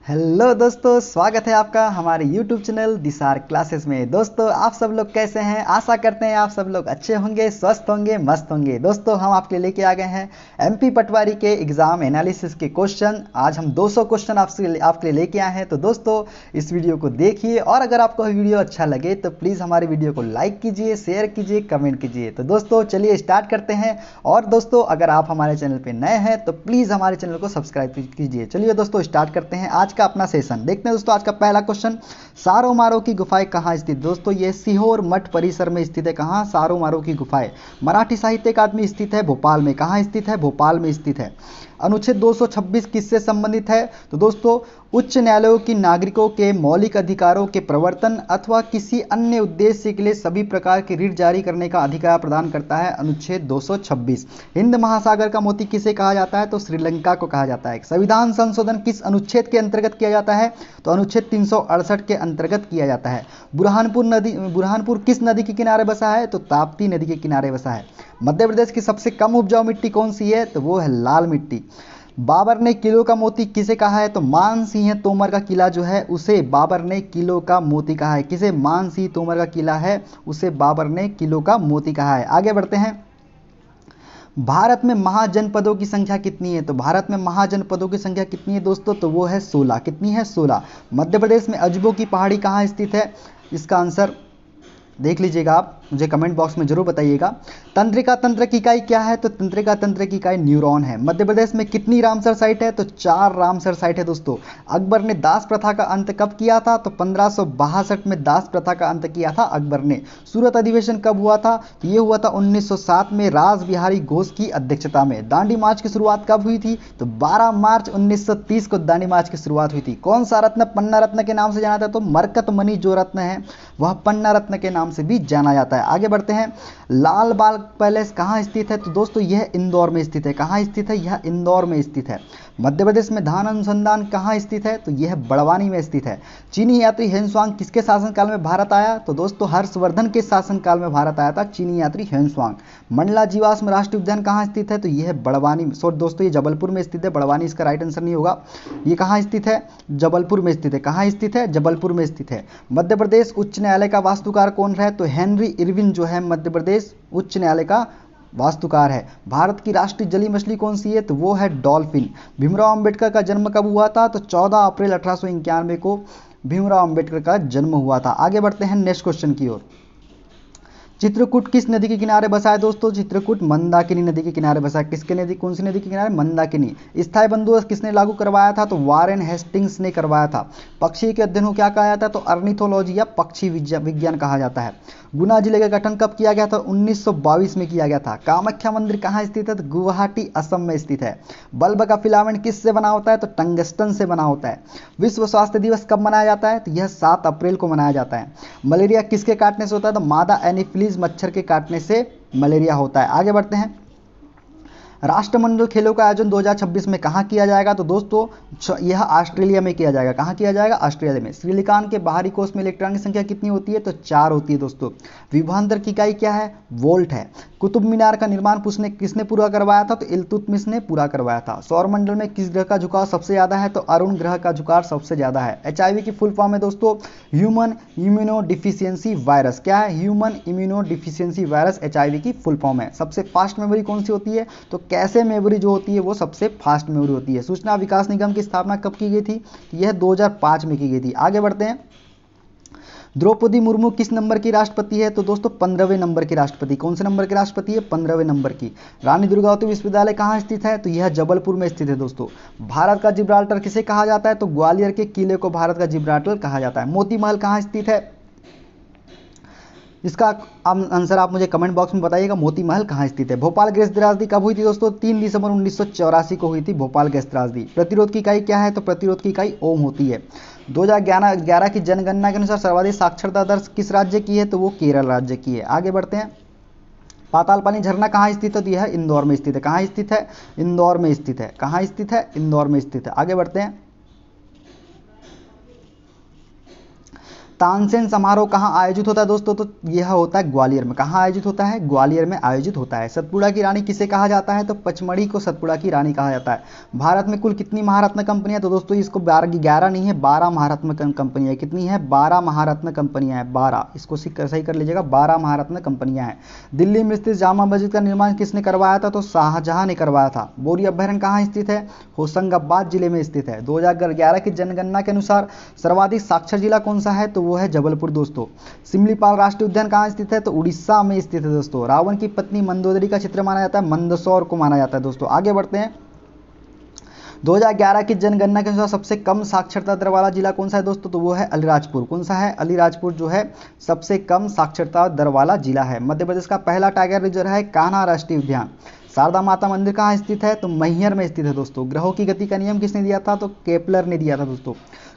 Hello दोस्तों, स्वागत है आपका हमारे YouTube चैनल दिसार क्लासेस में। दोस्तों, आप सब लोग कैसे हैं? आशा करते हैं आप सब लोग अच्छे होंगे, स्वस्थ होंगे, मस्त होंगे। दोस्तों, हम आपके लिए लेके आ गए हैं MP पटवारी के एग्जाम एनालिसिस के क्वेश्चन। आज हम 200 क्वेश्चन आपके लिए लेके आए हैं। तो दोस्तों, इस वीडियो को देखिए और अगर आपको वीडियो अच्छा लगे तो प्लीज़ हमारे वीडियो को लाइक कीजिए, शेयर कीजिए, कमेंट कीजिए। तो दोस्तों, चलिए स्टार्ट करते हैं। और दोस्तों, अगर आप हमारे चैनल पर नए हैं तो प्लीज़ हमारे चैनल को सब्सक्राइब कीजिए। चलिए दोस्तों, स्टार्ट करते हैं आज का अपना सेशन। देखते हैं दोस्तों, आज का पहला क्वेश्चन, सारो मारो की गुफाएं कहाँ स्थित? दोस्तों, ये सीहोर मठ परिसर में स्थित है। कहाँ? सारो मारो की गुफाएं मराठी साहित्य अकादमी स्थित है भोपाल में। कहाँ स्थित है? भोपाल में स्थित है। अनुच्छेद 226 किससे संबंधित है? तो दोस्तों, उच्च न्यायालयों की नागरिकों के मौलिक अधिकारों के प्रवर्तन अथवा किसी अन्य उद्देश्य के लिए सभी प्रकार की ऋण जारी करने का अधिकार प्रदान करता है। अनुच्छेद 226। हिंद महासागर का मोती किसे कहा जाता है? तो श्रीलंका को कहा जाता है। संविधान संशोधन किस अनुच्छेद के अंतर्गत किया जाता है? तो अनुच्छेद 368 के अंतर्गत किया जाता है। बुरहानपुर किस नदी के किनारे बसा है? तो ताप्ती नदी के किनारे बसा है। मध्य प्रदेश की सबसे कम उपजाऊ मिट्टी कौन सी है? तो वो है लाल मिट्टी। बाबर ने किलो का मोती किसे कहा है? तो मान सिंह तोमर का किला जो है उसे बाबर ने किलो का मोती कहा है। किसे? मान सिंह तोमर का किला है उसे बाबर ने किलो का मोती कहा है। आगे बढ़ते हैं। भारत में महाजनपदों की संख्या कितनी है? तो भारत में महाजनपदों की संख्या कितनी है दोस्तों? तो वो है 16। कितनी है? 16। मध्य प्रदेश में अजबों की पहाड़ी कहाँ स्थित है? इसका आंसर देख लीजिएगा, आप मुझे कमेंट बॉक्स में जरूर बताइएगा। तंत्रिका तंत्र की इकाई क्या है? तो तंत्रिका तंत्र की इकाई न्यूरॉन है। मध्य प्रदेश में कितनी रामसर साइट है? तो 4 रामसर साइट है दोस्तों। अकबर ने दास प्रथा का अंत कब किया था? तो 1562 में दास प्रथा का अंत किया था अकबर ने। सूरत अधिवेशन कब हुआ था? तो ये हुआ था 1907 में रास बिहारी घोष की अध्यक्षता में। दांडी मार्च की शुरुआत कब हुई थी? तो 12 मार्च 1930 को दांडी मार्च की शुरुआत हुई थी। कौन सा रत्न पन्ना रत्न के नाम से जाना जाता है? तो मरकत मणि जो रत्न है वह पन्ना रत्न के नाम से भी जाना जाता है। आगे बढ़ते हैं। लाल बाग पैलेस कहाँ स्थित है? तो दोस्तों, यह इंदौर में स्थित है। कहाँ स्थित है? यह इंदौर में स्थित है। मध्य प्रदेश में धान अनुसंधान कहाँ स्थित है? तो यह बड़वानी में स्थित है। चीनी यात्री हेनसुआंग किसके शासनकाल में भारत आया? तो दोस्तों, हर्षवर्धन के शासनकाल में भारत आया था चीनी यात्री हेनसुआंग। मंडला जीवाश्म राष्ट्रीय उद्यान कहाँ स्थित है? तो यह बड़वानी दोस्तों, ये जबलपुर में स्थित है। बड़वानी इसका राइट आंसर नहीं होगा। ये कहाँ स्थित है? जबलपुर में स्थित है। कहाँ स्थित है? जबलपुर में स्थित है। मध्य प्रदेश उच्च न्यायालय का वास्तुकार कौन है? तो हेनरी इरविन जो है मध्य प्रदेश उच्च न्यायालय का वास्तुकार है। भारत की राष्ट्रीय जलीय मछली कौन सी है? तो वो है डॉल्फिन। भीमराव अंबेडकर का जन्म कब हुआ था? तो 14 अप्रैल 1891 को भीमराव अंबेडकर का जन्म हुआ था। आगे बढ़ते हैं नेक्स्ट क्वेश्चन की ओर। चित्रकूट किस नदी के किनारे बसा है दोस्तों? चित्रकूट मंदाकिनी नदी के किनारे बसा है। किसके नदी? कौन सी नदी के किनारे? मंदाकिनी। स्थायी बंदोबस्त किसने लागू करवाया था? तो वारेन हेस्टिंग्स ने करवाया था। पक्षी के अध्ययन को क्या कहा जाता है? तो अर्निथोलॉजी या पक्षी विज्ञान कहा जाता है। गुना जिले का गठन कब किया गया था? 1922 में किया गया था। कामाख्या मंदिर कहाँ स्थित है? तो गुवाहाटी असम में स्थित है। बल्ब का फिलामेंट किससे बना होता है? तो टंगस्टन से बना होता है। विश्व स्वास्थ्य दिवस कब मनाया जाता है? तो यह 7 अप्रैल को मनाया जाता है। मलेरिया किसके काटने से होता है? तो मादा एनीफिलीज मच्छर के काटने से मलेरिया होता है। आगे बढ़ते हैं। राष्ट्रमंडल खेलों का आयोजन 2026 में कहाँ किया जाएगा? तो दोस्तों, यह ऑस्ट्रेलिया में किया जाएगा। कहाँ किया जाएगा? ऑस्ट्रेलिया में। श्रीलंकान के बाहरी कोष में इलेक्ट्रॉन की संख्या कितनी होती है? तो 4 होती है दोस्तों। विभवांतर की इकाई क्या है? वोल्ट है। कुतुब मीनार का निर्माण किसने पूरा करवाया था? तो इल्तुतमिश ने पूरा करवाया था। सौरमंडल में किस ग्रह का झुकाव सबसे ज्यादा है? तो अरुण ग्रह का झुकाव सबसे ज्यादा है। HIV की फुल फॉर्म है दोस्तों ह्यूमन इम्यूनो डिफिशियंसी वायरस। क्या है? Human immuno deficiency virus HIV की फुल फॉर्म है। सबसे फास्ट मेमोरी कौन सी होती है? तो कैसे मेमोरी जो होती है वो सबसे फास्ट मेमोरी होती है। सूचना विकास निगम की स्थापना कब की गई थी? यह 2005 में की गई थी। आगे बढ़ते हैं। द्रौपदी मुर्मू किस नंबर की राष्ट्रपति है? तो दोस्तों, 15वें नंबर की राष्ट्रपति। कौन से नंबर की राष्ट्रपति है? 15वें नंबर की। रानी दुर्गावती विश्वविद्यालय कहाँ स्थित है? तो यह जबलपुर में स्थित है दोस्तों। भारत का जिब्राल्टर किसे कहा जाता है? तो ग्वालियर के किले को भारत का जिब्राल्टर कहा जाता है। मोती महल कहाँ स्थित है? इसका आंसर आप मुझे कमेंट बॉक्स में बताइएगा। मोती महल कहाँ स्थित है? भोपाल गैस त्रासदी कब हुई थी दोस्तों? 3 दिसंबर 1984 को हुई थी भोपाल गैस त्रासदी। प्रतिरोध की इकाई क्या है? तो प्रतिरोध की इकाई ओम होती है। 2011 की जनगणना के अनुसार सर्वाधिक साक्षरता दर किस राज्य की है? तो वो केरल राज्य की है। आगे बढ़ते हैं। पाताल पानी झरना कहाँ स्थित है? तो यह इंदौर में स्थित है। कहाँ स्थित है? इंदौर में स्थित है। कहाँ स्थित है? इंदौर में स्थित है। आगे बढ़ते हैं। तानसेन समारोह कहाँ आयोजित होता है दोस्तों? तो यह होता है ग्वालियर में। कहाँ आयोजित होता है? ग्वालियर में आयोजित होता है। सतपुड़ा की रानी किसे कहा जाता है? तो पचमढ़ी को सतपुड़ा की रानी कहा जाता है। भारत में कुल कितनी महारत्न कंपनियां? तो दोस्तों इसको 11 नहीं है, 12 महारत्न कंपनियां। कितनी है? 12 महारत्न कंपनियां हैं, 12। इसको सही कर लीजिएगा, 12 महारत्न कंपनियां हैं। दिल्ली में स्थित जामा मस्जिद का निर्माण किसने करवाया था? तो शाहजहां ने करवाया था। बोरी अभ्यारण्य कहाँ स्थित है? होशंगाबाद जिले में स्थित है। 2011 की जनगणना के अनुसार सर्वाधिक साक्षर जिला कौन सा है? तो वो है जबलपुर दोस्तों। सिमलीपाल राष्ट्रीय उद्यान कहाँ स्थित है? तो उड़ीसा में स्थित है दोस्तों। रावण की पत्नी मंदोदरी का चित्र माना जाता है? मंदसौर को माना जाता है दोस्तों। आगे बढ़ते हैं। 2011 की जनगणना के अनुसार सबसे कम साक्षरता दर वाला जिला कौन सा है दोस्तों? तो वो है अलीराजपुर। कौन सा है? अलीराजपुर जो है सबसे कम साक्षरता दर वाला जिला है। मध्य प्रदेश का पहला टाइगर रिजर्व है कान्हा राष्ट्रीय उद्यान। शारदा माता मंदिर कहाँ स्थित है? तो मैहर में स्थित है दोस्तों। ग्रहों की गति का नियम किसने दिया था? तो केपलर ने दिया था दोस्तों।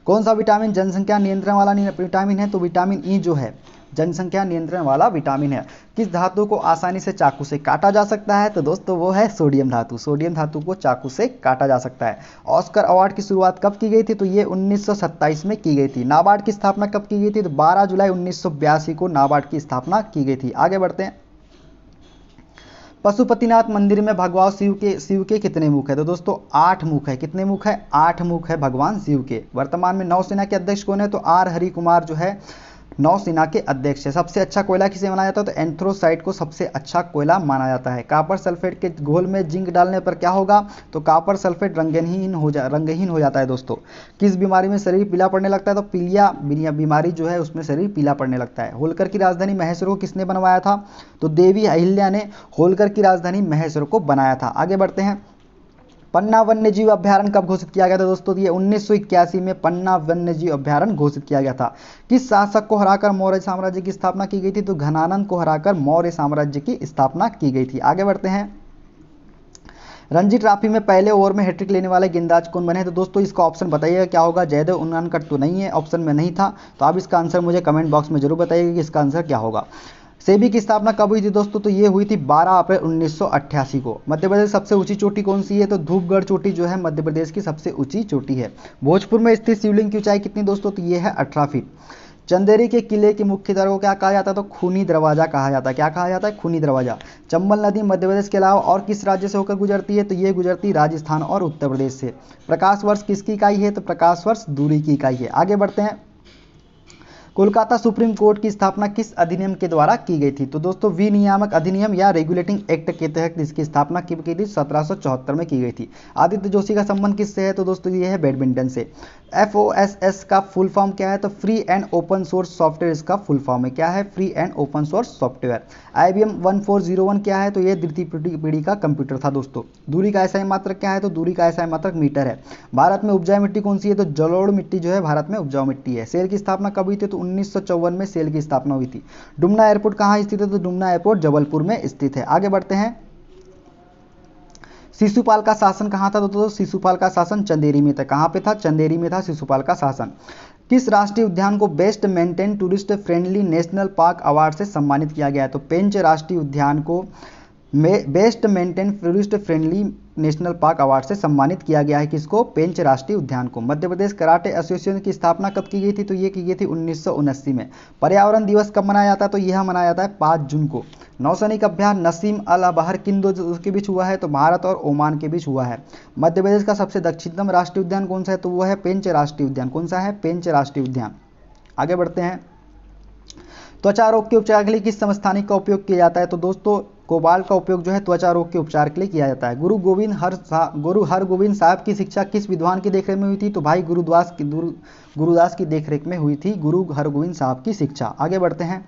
कौन सा विटामिन जनसंख्या नियंत्रण वाला विटामिन है? तो विटामिन ई जो है जनसंख्या नियंत्रण वाला विटामिन है। किस धातु को आसानी से चाकू से काटा जा सकता है? तो दोस्तों वो है सोडियम धातु। सोडियम धातु को चाकू से काटा जा सकता है। ऑस्कर अवार्ड की शुरुआत कब की गई थी? तो ये 1927 में की गई थी। नाबार्ड की स्थापना कब की गई थी? तो 12 जुलाई 1982 को नाबार्ड की स्थापना की गई थी। आगे बढ़ते हैं। पशुपतिनाथ मंदिर में भगवान शिव के कितने मुख है? तो दोस्तों 8 मुख है। कितने मुख है? 8 मुख है भगवान शिव के। वर्तमान में नौसेना के अध्यक्ष कौन है? तो आर हरि कुमार जो है नौसेना के अध्यक्ष है। सबसे अच्छा कोयला किसे माना जाता है? तो एंथ्रोसाइट को सबसे अच्छा कोयला माना जाता है। कॉपर सल्फेट के घोल में जिंक डालने पर क्या होगा? तो कॉपर सल्फेट रंगहीन हो जाता है दोस्तों। किस बीमारी में शरीर पीला पड़ने लगता है? तो पीलिया बीमारी जो है उसमें शरीर पीला पड़ने लगता है। होलकर की राजधानी महेश्वर को किसने बनवाया था? तो देवी अहिल्या ने होलकर की राजधानी महेश्वर को बनाया था। आगे बढ़ते हैं। पन्ना वन्यजीव अभ्यारण्य कब घोषित किया गया था दोस्तों? ये 1981 में पन्ना वन्यजीव अभ्यारण्य घोषित किया गया था। किस शासक को हराकर मौर्य साम्राज्य की स्थापना की गई थी? तो घनानंद को हराकर मौर्य साम्राज्य की स्थापना की गई थी। आगे बढ़ते हैं। रणजी ट्रॉफी में पहले ओवर में हैट्रिक लेने वाले गेंदबाज कौन बने? तो दोस्तों इसका ऑप्शन बताइएगा क्या होगा। जयदेव उनादकट तो नहीं है, ऑप्शन में नहीं था। तो आप इसका आंसर मुझे कमेंट बॉक्स में जरूर बताइएगा कि इसका आंसर क्या होगा। सेबी की स्थापना कब हुई थी दोस्तों? तो ये हुई थी 12 अप्रैल 1988 को। मध्य प्रदेश की सबसे ऊंची चोटी कौन सी है? तो धूपगढ़ चोटी जो है मध्य प्रदेश की सबसे ऊंची चोटी है। भोजपुर में स्थित शिवलिंग की ऊंचाई कितनी दोस्तों? तो ये है 18 फीट। चंदेरी के किले के मुख्य द्वार को क्या कहा जाता है? तो खूनी दरवाजा कहा जाता है। क्या कहा जाता है? खूनी दरवाजा। चंबल नदी मध्य प्रदेश के अलावा और किस राज्य से होकर गुजरती है? तो ये गुजरती राजस्थान और उत्तर प्रदेश से। प्रकाश वर्ष किसकी इकाई है? तो प्रकाश वर्ष दूरी की इकाई है। आगे बढ़ते हैं। कोलकाता सुप्रीम कोर्ट की स्थापना किस अधिनियम के द्वारा की गई थी? तो दोस्तों विनियामक अधिनियम या रेगुलेटिंग एक्ट के तहत इसकी स्थापना की थी 1774 में की गई थी। आदित्य जोशी का संबंध किससे है? तो दोस्तों ये है बैडमिंटन से। FOSS का फुल फॉर्म क्या है? तो free and open source software इसका फुल फॉर्म है। क्या है? Free and open source software. IBM 1401 क्या है? तो ये द्वितीय पीढ़ी का कंप्यूटर था दोस्तों। दूरी का SI मात्रक क्या है? तो दूरी का SI मात्रक मीटर है। भारत में उपजाऊ मिट्टी कौन सी है? तो जलोढ़ मिट्टी जो है भारत में उपजाऊ मिट्टी है। सेल की स्थापना कब हुई थी? तो 1954 में सेल की स्थापना हुई थी। डुमना एयरपोर्ट कहाँ स्थित है? तो डुमना एयरपोर्ट जबलपुर में स्थित है। आगे बढ़ते हैं। शिशुपाल का शासन कहाँ था? तो शिशुपाल का शासन चंदेरी में था। कहाँ पे था? चंदेरी में था शिशुपाल का शासन। किस राष्ट्रीय उद्यान को best maintain tourist friendly national park award से सम्मानित किया गया है? तो पेंच राष्ट्रीय उद्यान को best maintain tourist friendly national park award से सम्मानित किया गया है। किसको? पेंच राष्ट्रीय उद्यान को। मध्य प्रदेश कराटे एसोसिएशन की स्थापना कब की गई थी? तो ये की गई थी 1979 में। पर्यावरण दिवस कब मनाया जाता है? तो यह मनाया जाता है 5 जून को। नौसैनिक अभ्यास नसीम अल अबहर किन दो के बीच हुआ है? तो भारत और ओमान के बीच हुआ है। मध्य प्रदेश का सबसे दक्षिणतम राष्ट्रीय उद्यान कौन सा है? तो वो है पेंच राष्ट्रीय उद्यान। कौन सा है? पेंच राष्ट्रीय उद्यान। आगे बढ़ते हैं। त्वचा रोग के उपचार के लिए किस समस्थानिक का उपयोग किया जाता है? तो दोस्तों कोबाल्ट का उपयोग जो है त्वचा रोग के उपचार के लिए किया जाता है। गुरु हरगोविंद साहब की शिक्षा किस विद्वान की देखरेख में हुई थी? तो भाई गुरुदास की देखरेख में हुई थी गुरु हरगोविंद साहब की शिक्षा। आगे बढ़ते हैं।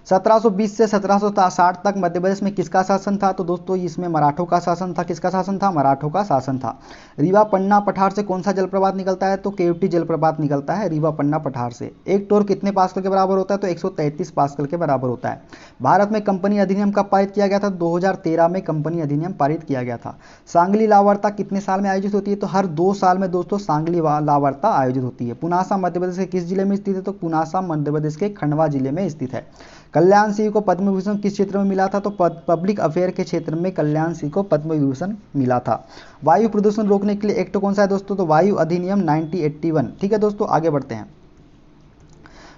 1720 से 1760 तक मध्य प्रदेश में किसका शासन था? तो दोस्तों इसमें मराठों का शासन था। किसका शासन था? मराठों का शासन था। रीवा पन्ना पठार से कौन सा जलप्रपात निकलता है? तो केवटी जलप्रपात निकलता है रीवा पन्ना पठार से। एक टोर कितने पास्कल के बराबर होता है? तो 133 पास्कल के बराबर होता है। भारत में कंपनी अधिनियम कब पारित किया गया था? 2013 में कंपनी अधिनियम पारित किया गया था। सांगली लावार्ता कितने साल में आयोजित होती है? तो हर 2 साल में दोस्तों सांगली लावार्ता आयोजित होती है। पुनासा मध्य प्रदेश के किस जिले में स्थित है? तो पुनासा मध्य प्रदेश के खंडवा जिले में स्थित है। कल्याण सिंह को पद्म विभूषण किस क्षेत्र में मिला था? तो पब्लिक अफेयर के क्षेत्र में कल्याण सिंह को पद्म विभूषण मिला था। वायु प्रदूषण रोकने के लिए एक्ट कौन सा है दोस्तों? तो वायु अधिनियम 1981। ठीक है दोस्तों, आगे बढ़ते हैं।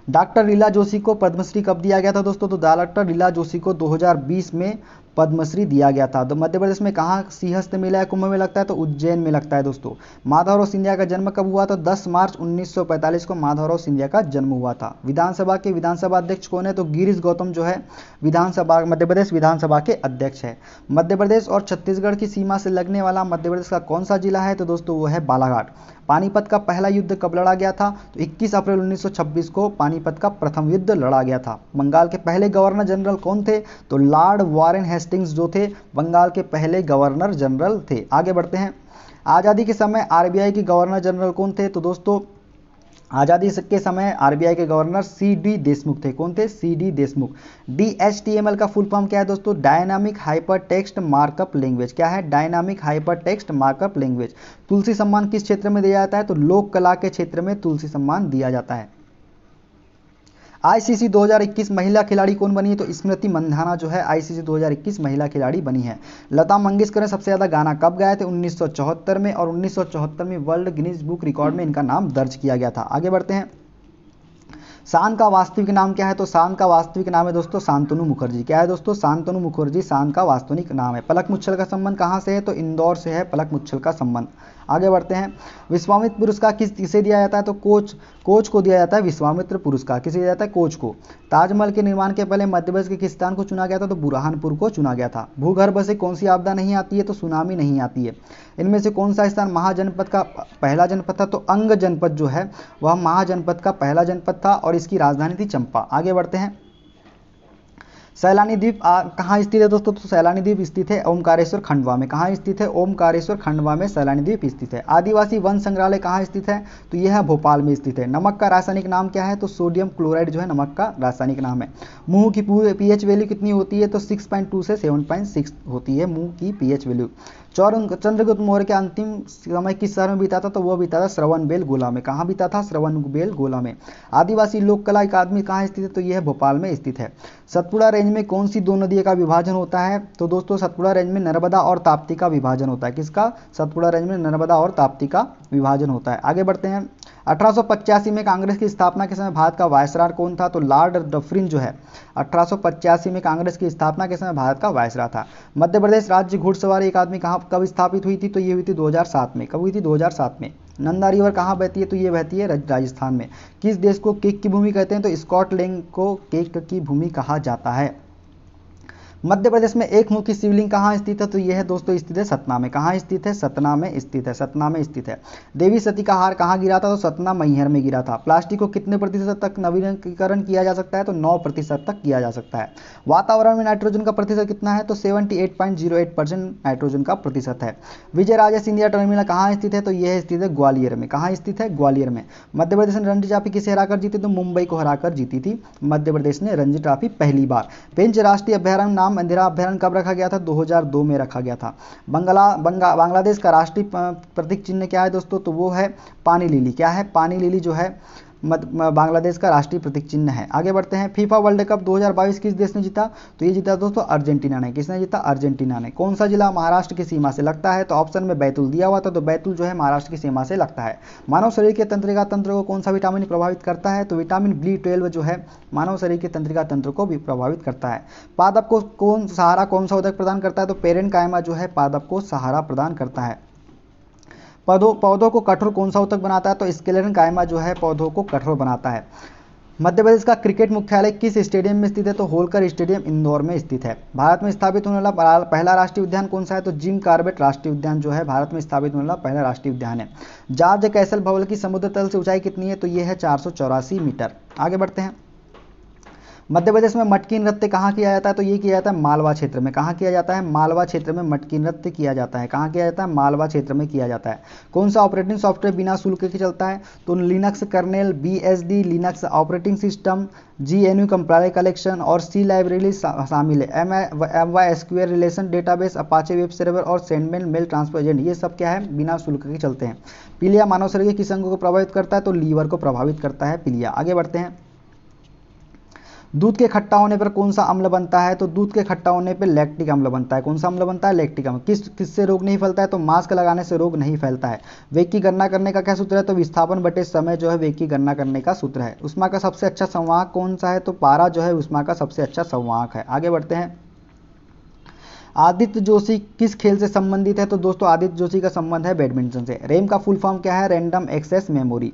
डॉक्टर लीला जोशी को पद्मश्री कब दिया गया था दोस्तों? तो डॉक्टर लीला जोशी को 2020 में पद्मश्री दिया गया था। तो मध्य प्रदेश में कहाँ सिंहस्थ मेला कुंभ में लगता है? तो उज्जैन में लगता है दोस्तों। माधवराव सिंधिया का जन्म कब हुआ? तो 10 मार्च 1945 को माधवराव सिंधिया का जन्म हुआ था। विधानसभा के विधानसभा अध्यक्ष कौन है? तो गिरीश गौतम जो है विधानसभा मध्य प्रदेश विधानसभा के अध्यक्ष है। मध्य प्रदेश और छत्तीसगढ़ की सीमा से लगने वाला मध्य प्रदेश का कौन सा जिला है? तो दोस्तों वो है बालाघाट। पानीपत का पहला युद्ध कब लड़ा गया था? तो 21 अप्रैल 1926 को पानीपत का प्रथम युद्ध लड़ा गया था। बंगाल के पहले गवर्नर जनरल कौन थे? तो लॉर्ड वारेन हेस्टिंग्स जो थे बंगाल के पहले गवर्नर जनरल थे। आगे बढ़ते हैं। आज़ादी के समय आरबीआई के गवर्नर जनरल कौन थे? तो दोस्तों आज़ादी के समय आरबीआई के गवर्नर सी.डी. देशमुख थे। कौन थे? सी.डी. देशमुख। DHTML का फुल फॉर्म क्या है दोस्तों? Dynamic hyper text markup language. क्या है? Dynamic hyper text markup language. Tulsi Samman किस क्षेत्र में दिया जाता है? तो लोक कला के क्षेत्र में तुलसी सम्मान दिया जाता है। आईसीसी 2021 महिला खिलाड़ी कौन बनी है? तो स्मृति मंधाना जो है आईसीसी 2021 महिला खिलाड़ी बनी है। लता मंगेशकर ने सबसे ज़्यादा गाना कब गाए थे? 1974 में, और 1974 में वर्ल्ड गिनीज बुक रिकॉर्ड में इनका नाम दर्ज किया गया था। आगे बढ़ते हैं। शान का वास्तविक नाम क्या है? तो शान का वास्तविक नाम है दोस्तों शांतनु मुखर्जी। क्या है दोस्तों? शांतनु मुखर्जी शान का वास्तविक नाम है। पलक मुच्छल का संबंध कहाँ से है? तो इंदौर से है पलक मुच्छल का संबंध। आगे बढ़ते हैं। विश्वामित्र पुरस्कार किसे दिया जाता है? तो कोच को दिया जाता है विश्वामित्र पुरस्कार। किसे दिया जाता है? कोच को। ताजमहल के निर्माण के पहले मध्य प्रदेश के किस स्थान को चुना गया था? तो बुरहानपुर को चुना गया था। भूगर्भ से कौन सी आपदा नहीं आती है? तो सुनामी नहीं आती है। इनमें से कौन सा स्थान महाजनपद का पहला जनपद था? तो अंग जनपद जो है वह महाजनपद का पहला जनपद था और इसकी राजधानी थी चंपा। आगे बढ़ते हैं। सैलानी द्वीप कहाँ स्थित है दोस्तों? तो सैलानी द्वीप स्थित है ओमकारेश्वर खंडवा में। कहाँ स्थित है? ओमकारेश्वर खंडवा में सैलानी द्वीप स्थित है। आदिवासी वन संग्रहालय कहाँ स्थित है? तो यह है भोपाल में स्थित है। नमक का रासायनिक नाम क्या है? तो सोडियम क्लोराइड जो है नमक का रासायनिक नाम है। मुंह की पीएच वैल्यू कितनी होती है? तो 6.2 से 7.6 होती है मुंह की पीएच वैल्यू। चंद्रगुप्त मौर्य के अंतिम समय किस शहर में बीता था? तो वह बीता था श्रवणबेलगोला में। कहाँ बीता था? श्रवणबेलगोला में। आदिवासी लोक कला अकादमी कहाँ स्थित है? तो यह भोपाल में स्थित है। सतपुड़ा रेंज में कौन सी दो नदियों का विभाजन होता है? तो दोस्तों सतपुड़ा रेंज में नर्मदा और ताप्ती का विभाजन होता है। किसका? सतपुड़ा रेंज में नर्मदा और ताप्ती का विभाजन होता है। आगे बढ़ते हैं। 1885 में कांग्रेस की स्थापना के समय भारत का वायसराय कौन था? तो लॉर्ड डफरिन जो है 1885 में कांग्रेस की स्थापना के समय भारत का वायसराय था। मध्य प्रदेश राज्य घुड़सवारी अकादमी कब स्थापित हुई थी? तो ये हुई थी 2007 में। कब हुई थी? 2007 में। नंदा रिवर कहाँ बहती है? तो ये बहती है राजस्थान में। किस देश को केक की भूमि कहते हैं? तो स्कॉटलैंड को केक की भूमि कहा जाता है। मध्य प्रदेश में एक मुखी शिवलिंग कहाँ स्थित है? तो यह है दोस्तों स्थित है सतना में। कहाँ स्थित है? सतना में स्थित है। सतना में स्थित है। देवी सती का हार कहाँ गिरा था? तो सतना मैहर में गिरा था। प्लास्टिक को कितने प्रतिशत तक नवीनीकरण किया जा सकता है? तो 9% तक किया जा सकता है। वातावरण में नाइट्रोजन का प्रतिशत कितना है? तो 78.08% नाइट्रोजन का प्रतिशत है। विजय राजे सिंधिया टर्मिनल कहाँ स्थित है? तो यह स्थित है ग्वालियर में। कहाँ स्थित है? ग्वालियर में। मध्य प्रदेश ने रणजी ट्रॉफी किसे हराकर जीती? तो मुंबई को हराकर जीती थी मध्य प्रदेश ने रणजी ट्रॉफी पहली बार। पेंच राष्ट्रीय अभ्यारण्य नाम इंदिरा अभ्यारण्य कब रखा गया था? 2002 में रखा गया था। बांग्लादेश का राष्ट्रीय प्रतीक चिन्ह क्या है दोस्तों? तो वो है पानी लिली। क्या है? पानी लिली जो है बांग्लादेश का राष्ट्रीय प्रतीक चिन्ह है। आगे बढ़ते हैं। फीफा वर्ल्ड कप 2022 किस देश ने जीता? तो ये जीता दोस्तों अर्जेंटीना ने। किसने जीता? अर्जेंटीना ने। कौन सा जिला महाराष्ट्र की सीमा से लगता है? तो ऑप्शन में बैतूल दिया हुआ था, तो बैतूल जो है महाराष्ट्र की सीमा से लगता है। मानव शरीर के तंत्रिका तंत्र को कौन सा विटामिन प्रभावित करता है? तो विटामिन B12 जो है मानव शरीर के तंत्रिका तंत्र को भी प्रभावित करता है। पादप को कौन सा उदक प्रदान करता है? तो पेरेन्काइमा जो है पादप को सहारा प्रदान करता है। पौधों को कठोर कौन सा ऊतक बनाता है? तो स्क्लेरेन्काइमा जो है पौधों को कठोर बनाता है। मध्य प्रदेश का क्रिकेट मुख्यालय किस स्टेडियम में स्थित है? तो होलकर स्टेडियम इंदौर में स्थित है। भारत में स्थापित होने वाला पहला राष्ट्रीय उद्यान कौन सा है? तो जिम कॉर्बेट राष्ट्रीय उद्यान जो है भारत में स्थापित होने वाला पहला राष्ट्रीय उद्यान है। जॉर्ज कैसल भवन की समुद्र तल से ऊंचाई कितनी है? तो ये है 484 मीटर। आगे बढ़ते हैं। मध्य प्रदेश में मटकी नृत्य कहाँ किया जाता है? तो ये किया जाता है मालवा क्षेत्र में। कहाँ किया जाता है? मालवा क्षेत्र में मटकी नृत्य किया जाता है। कहाँ किया जाता है? मालवा क्षेत्र में किया जाता है। कौन सा ऑपरेटिंग सॉफ्टवेयर बिना शुल्क के चलता है? तो Linux kernel, BSD Linux operating system, GNU compiler collection और C लाइब्रेरी शामिल है। MySQL relation database, Apache web server और सेंडमेल मेल ट्रांसफर एजेंट, ये सब क्या है? बिना शुल्क के चलते हैं। पीलिया मानव शरीर के किस अंग को प्रभावित करता है? तो लीवर को प्रभावित करता है पीलिया। आगे बढ़ते हैं। दूध के खट्टा होने पर कौन सा अम्ल बनता है? तो दूध के खट्टा होने पर लैक्टिक अम्ल बनता है। कौन सा अम्ल बनता है? लैक्टिक अम्ल। किससे रोग नहीं फैलता है? तो मास्क लगाने से रोग नहीं फैलता है। वेग की गणना करने का क्या सूत्र है? तो विस्थापन बटे समय जो है वेग की गणना करने का सूत्र है। ऊष्मा का सबसे अच्छा संवाहक कौन सा है? तो पारा जो है ऊष्मा का सबसे अच्छा संवाहक है। आगे बढ़ते हैं। आदित्य जोशी किस खेल से संबंधित है? तो दोस्तों आदित्य जोशी का संबंध है बैडमिंटन से। रैम का फुल फॉर्म क्या है? Random access memory.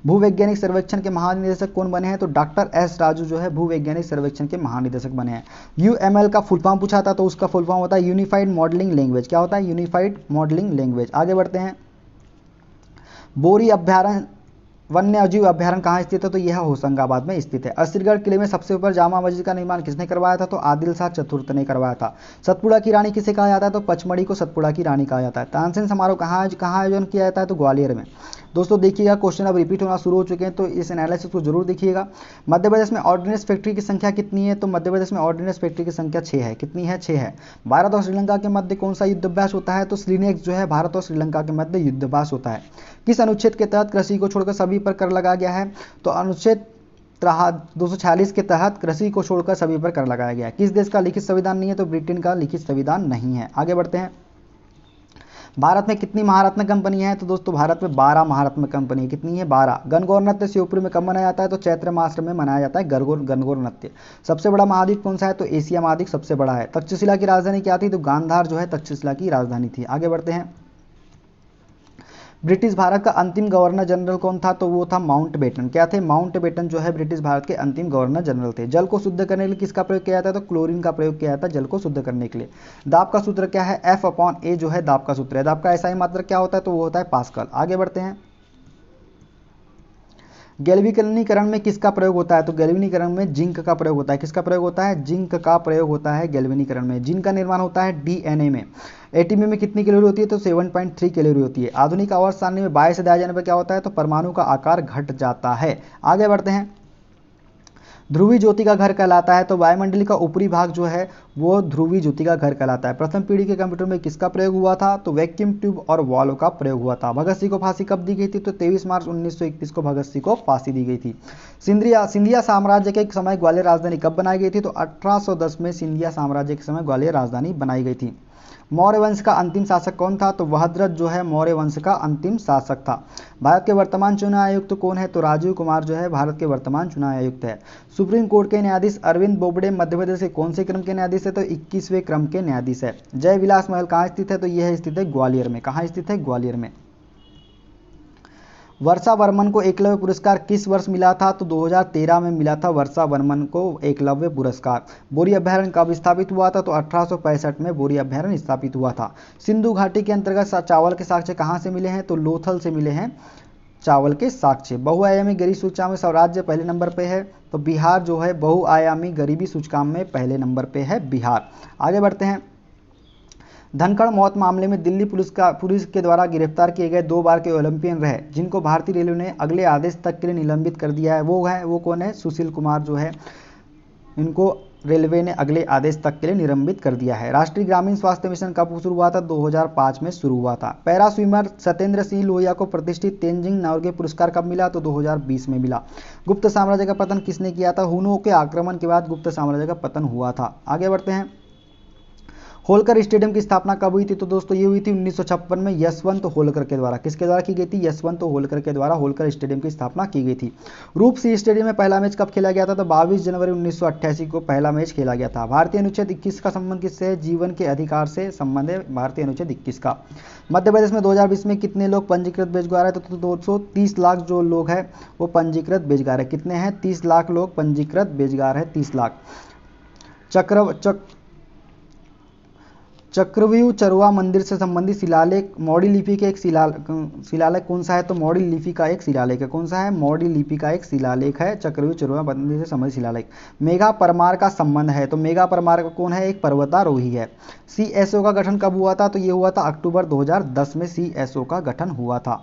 भूवैज्ञानिक सर्वेक्षण के महानिदेशक कौन बने हैं? तो डॉक्टर एस राजू जो है भूवैज्ञानिक सर्वेक्षण के महानिदेशक बने हैं। यूएमएल का फुल फॉर्म पूछा था तो उसका फुल फॉर्म होता है यूनिफाइड मॉडलिंग लैंग्वेज। क्या होता है? Unified modelling language. आगे बढ़ते हैं। बोरी अभ्यारण्य वन्य जीव अभ्यारण्य कहाँ स्थित है? तो यह होशंगाबाद में स्थित है। असरगढ़ किले में सबसे ऊपर जामा मस्जिद का निर्माण किसने करवाया था? तो आदिल शाह चतुर्थ ने करवाया था। सतपुड़ा की रानी किसे कहा जाता है? तो पचमढ़ी को सतपुड़ा की रानी कहा जाता है। तानसेन समारोह कहाँ आयोजन किया जाता है? तो ग्वालियर में। दोस्तों देखिएगा क्वेश्चन अब रिपीट होना शुरू हो चुके हैं तो इस एनालिसिस को जरूर देखिएगा। मध्य प्रदेश में ऑर्डिनेंस फैक्ट्री की संख्या कितनी है? तो मध्य प्रदेश में ऑर्डिनेंस फैक्ट्री की संख्या 6 है। कितनी है? 6 है। भारत और श्रीलंका के मध्य कौन सा युद्धाभ्यास होता है? तो श्रीनेक्स जो है भारत और श्रीलंका के मध्य युद्धाभ्यास होता है। किस अनुच्छेद के तहत कृषि को छोड़कर सभी पर कर लगाया गया है? तो अनुच्छेद 246 के तहत कृषि को छोड़कर सभी पर कर लगाया गया है। किस देश का लिखित संविधान नहीं है? तो ब्रिटेन का लिखित संविधान नहीं है। आगे बढ़ते हैं। भारत में कितनी महारत्न कंपनी है? तो दोस्तों भारत में 12 महारत्न कंपनी। कितनी है? 12। गणगौर नृत्य शिवपुरी में कब मनाया जाता है? तो चैत्र मास में मनाया जाता है गणगौर नृत्य। सबसे बड़ा महाद्वीप कौन सा है? तो एशिया महाद्वीप सबसे बड़ा है। तक्षशिला की राजधानी क्या थी? तो गांधार जो है तक्षशिला की राजधानी थी। आगे बढ़ते हैं। ब्रिटिश भारत का अंतिम गवर्नर जनरल कौन था? तो वो था माउंटबेटन। क्या थे? माउंटबेटन जो है ब्रिटिश भारत के अंतिम गवर्नर जनरल थे। जल को शुद्ध करने के लिए किसका प्रयोग किया जाता है? तो क्लोरीन का प्रयोग किया जाता है जल को शुद्ध करने के लिए। दाब का सूत्र क्या है? F/A जो है दाब का सूत्र है। दाब का SI मात्रक क्या होता है? तो वो होता है पास्कल। आगे बढ़ते हैं। गैल्वेनीकरण में किसका प्रयोग होता है? तो गैल्वेनीकरण में जिंक का प्रयोग होता है। किसका प्रयोग होता है? जिंक का प्रयोग होता है गैल्वेनीकरण में। जिंक का निर्माण होता है DNA में। एटीपी में कितनी कैलोरी होती है? तो 7.3 कैलोरी होती है। आधुनिक आवर्त सारणी में 22 से दिया जाने पर क्या होता है? तो परमाणु का आकार घट जाता है। आगे बढ़ते हैं। ध्रुवीय ज्योति का घर कहलाता है। तो वायुमंडली का ऊपरी भाग जो है वो ध्रुवीय ज्योति का घर कहलाता है। प्रथम पीढ़ी के कंप्यूटर में किसका प्रयोग हुआ था? तो वैक्यूम ट्यूब और वॉल्व का प्रयोग हुआ था। भगत सिंह को फांसी कब दी गई थी? तो 23 मार्च 1921 को भगत सिंह को फांसी दी गई थी। सिंधिया साम्राज्य के समय ग्वालियर राजधानी कब बनाई गई थी? तो 1810 में सिंधिया साम्राज्य के समय ग्वालियर राजधानी बनाई गई थी। मौर्य वंश का अंतिम शासक कौन था? तो वहद्रथ जो है मौर्य वंश का अंतिम शासक था। भारत के वर्तमान चुनाव आयुक्त कौन है? तो राजीव कुमार जो है भारत के वर्तमान चुनाव आयुक्त है। सुप्रीम कोर्ट के न्यायाधीश अरविंद बोबडे मध्य प्रदेश के कौन से क्रम के न्यायाधीश है? तो 21वें क्रम के न्यायाधीश है। जय विलास महल कहाँ स्थित है? तो यह स्थित है ग्वालियर में। कहाँ स्थित है? ग्वालियर में। वर्षा वर्मन को एकलव्य पुरस्कार किस वर्ष मिला था? तो 2013 में मिला था वर्षा वर्मन को एकलव्य पुरस्कार। बोरी अभ्यारण्य कब स्थापित हुआ था? तो 1865 में बोरी अभ्यारण्य स्थापित हुआ था। सिंधु घाटी के अंतर्गत चावल के साक्ष्य कहाँ से मिले हैं? तो लोथल से मिले हैं चावल के साक्ष्य। बहुआयामी गरीबी सूचकांक में स्वराज्य पहले नंबर पे है। तो बिहार जो है बहुआयामी गरीबी सूचकांक में पहले नंबर पे है बिहार। आगे बढ़ते हैं। धनखड़ मौत मामले में दिल्ली पुलिस के द्वारा गिरफ्तार किए गए 2 बार के ओलंपियन रहे जिनको भारतीय रेलवे ने अगले आदेश तक के लिए निलंबित कर दिया है वो कौन है? सुशील कुमार जो है इनको रेलवे ने अगले आदेश तक के लिए निलंबित कर दिया है। राष्ट्रीय ग्रामीण स्वास्थ्य मिशन कब शुरू हुआ था? 2005 में शुरू हुआ था। पैरा स्विमर सत्येंद्र सिंह लोहिया को प्रतिष्ठित तेंजिंग नोर्गे पुरस्कार कब मिला? तो 2020 में मिला। गुप्त साम्राज्य का पतन किसने किया था? हुनों के आक्रमण के बाद गुप्त साम्राज्य का पतन हुआ था। आगे बढ़ते हैं। होलकर स्टेडियम की स्थापना कब हुई थी? तो दोस्तों ये हुई थी 1956 में यशवंत होलकर के द्वारा। किसके द्वारा की गई थी? यशवंत होलकर के द्वारा होलकर स्टेडियम की स्थापना की गई थी। रूप सिंह स्टेडियम में पहला मैच कब खेला गया था? तो 22 जनवरी 1988 को पहला मैच खेला गया था। भारतीय अनुच्छेद 21 का संबंध किससे है? जीवन के अधिकार से संबंध है भारतीय अनुच्छेद 21 का। मध्य प्रदेश में 2020 में कितने लोग पंजीकृत बेरोजगार है? तो 230 लाख जो लोग हैं वो पंजीकृत बेरोजगार है। कितने हैं? 30 लाख लोग पंजीकृत बेरोजगार है। 30 लाख। चक्रव्यूह चरवा मंदिर से संबंधित शिलालेख मौर्य लिपि के एक शिलालेख कौन सा है? तो मौर्य लिपि का एक शिलालेख है। कौन सा है? मौर्य लिपि का एक शिलालेख है चक्रव्यूह चरवा मंदिर से संबंधित शिलालेख। मेघा परमार का संबंध है। तो मेघा परमार का कौन है? एक पर्वतारोही है। CSO का गठन कब हुआ था? तो ये हुआ था अक्टूबर 2010 में CSO का गठन हुआ था।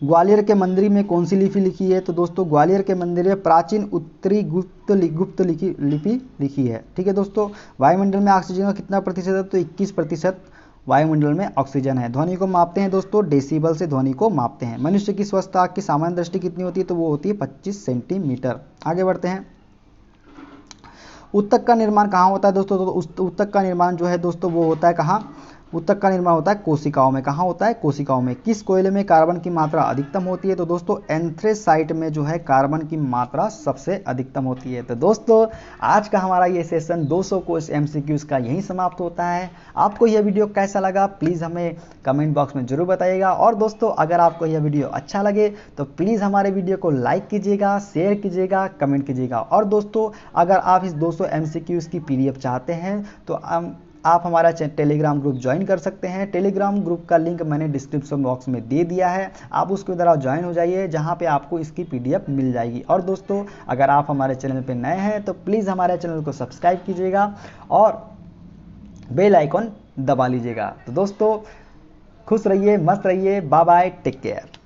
ग्वालियर के मंदिर में कौन सी लिपि लिखी है? तो दोस्तों ग्वालियर के मंदिर में प्राचीन उत्तरी गुप्त लिपि लिखी है। ठीक है दोस्तों। वायुमंडल में ऑक्सीजन का कितना प्रतिशत है? तो 21% वायुमंडल में ऑक्सीजन है। ध्वनि को मापते हैं दोस्तों डेसिबल से ध्वनि को मापते हैं। मनुष्य की स्वस्थ आंख की सामान्य दृष्टि कितनी होती है? तो वो होती है 25 सेंटीमीटर। आगे बढ़ते हैं। उत्तक का निर्माण कहाँ होता है दोस्तों? तो उत्तक का निर्माण जो है दोस्तों वो होता है कहाँ? उत्तक का निर्माण होता है कोशिकाओं में। कहाँ होता है? कोशिकाओं में। किस कोयले में कार्बन की मात्रा अधिकतम होती है? तो दोस्तों एंथ्रेसाइट में जो है कार्बन की मात्रा सबसे अधिकतम होती है। तो दोस्तों आज का हमारा ये सेशन 200 क्वेश्चन एमसीक्यूज का यहीं समाप्त होता है। आपको यह वीडियो कैसा लगा प्लीज़ हमें कमेंट बॉक्स में जरूर बताइएगा। और दोस्तों अगर आपको यह वीडियो अच्छा लगे तो प्लीज़ हमारे वीडियो को लाइक कीजिएगा, शेयर कीजिएगा, कमेंट कीजिएगा। और दोस्तों अगर आप इस 200 एमसीक्यूज की पीडीएफ चाहते हैं तो आप हमारा टेलीग्राम ग्रुप ज्वाइन कर सकते हैं। टेलीग्राम ग्रुप का लिंक मैंने डिस्क्रिप्शन बॉक्स में दे दिया है, आप उसके द्वारा ज्वाइन हो जाइए, जहां पे आपको इसकी पीडीएफ मिल जाएगी। और दोस्तों अगर आप हमारे चैनल पे नए हैं तो प्लीज़ हमारे चैनल को सब्सक्राइब कीजिएगा और बेल आइकॉन दबा लीजिएगा। तो दोस्तों खुश रहिए, मस्त रहिए, बाय बाय, टेक केयर।